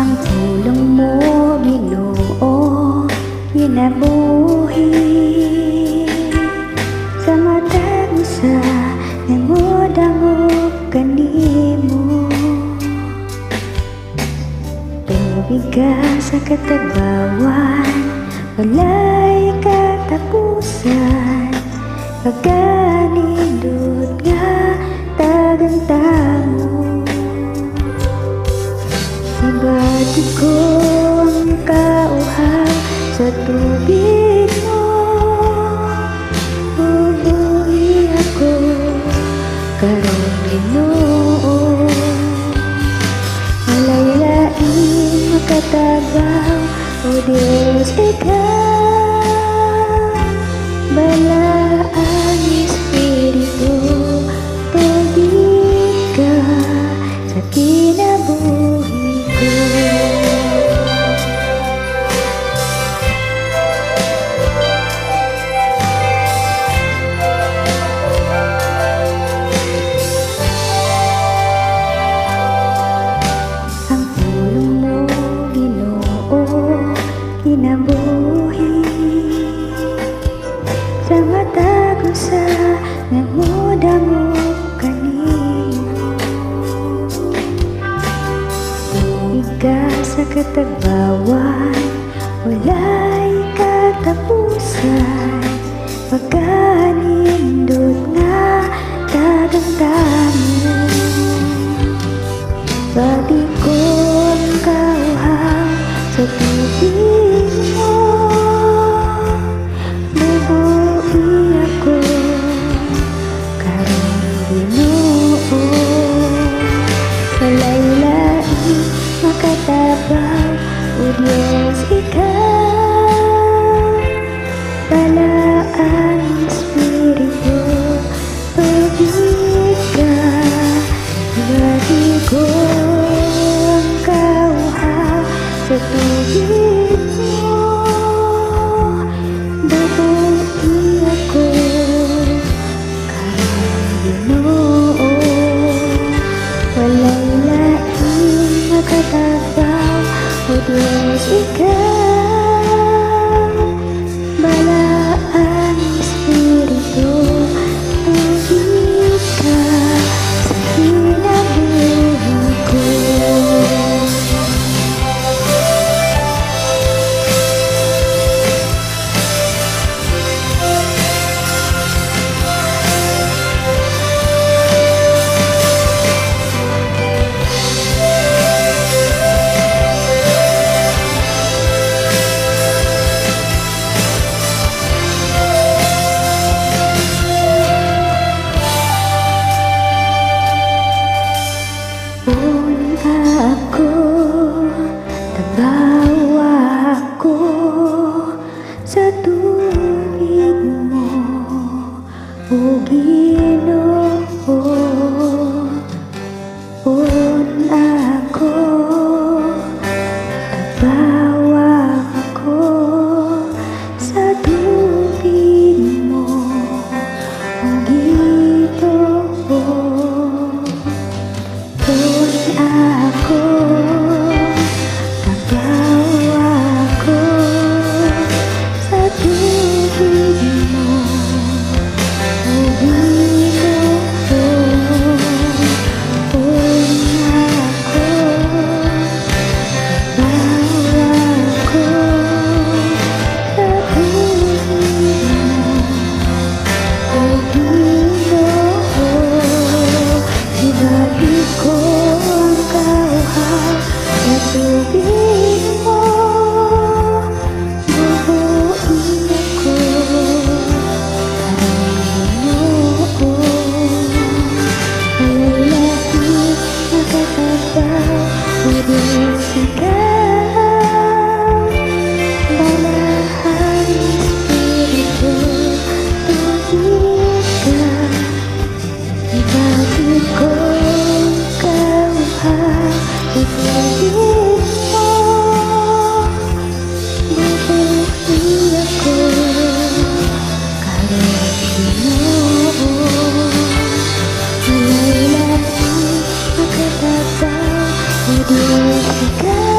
Ang tulong mo, Ginoo, ginabuhi sa matag usa nangudangog kanimo. Tubig ka sa katagbawan, walay katapusan, pagkanindot nga tagantamo. Ibati ko ang kauhaw sa tubig mo, bubuhi ako karong Ginoo. Walay-laing makatabaw, o Diyos ikaw, balaan Espiritu, tubig ka sa kinabuhi ko. Ang tulong mo, Ginoo, kinabuhi sa matag usa nangudangog kanimo. Tubig ka sa katagbawan, walay katapusan, pagkanindot nga tagantamo. Bati ko ang kauhaw sa tubig mo, bubuhi ako karong Ginoo. Walay-laing makatabaw, o Diyos ikaw, balaan Espiritu, tubig ka. Bati ko ang kauhaw sa tubig mo, bubuhi ako karong Ginoo. Walay-laing makatabaw, o Diyos ikaw, balaan Espiritu, tubig ka sa kinabuhi ko. Ako, tabawa ako sa tubig mo, o Ginoo. Ako, tabawa ako sa tubig mo, o Ginoo. Ako, tabawa ako sa tubig mo, o Ginoo. Ako, tabawa ako sa tubig mo, o Ginoo. Ibati ko ang kauhaw sa tubig mo, bubuhi ako karong Ginoo. Walay-laing makatabaw, o Diyos ikaw, balaan Espiritu, tubig ka. Ibati ko ang kauhaw sa tubig mo, bubuhi ako karong Ginoo. Walay-laing makatabaw, o Diyos ikaw.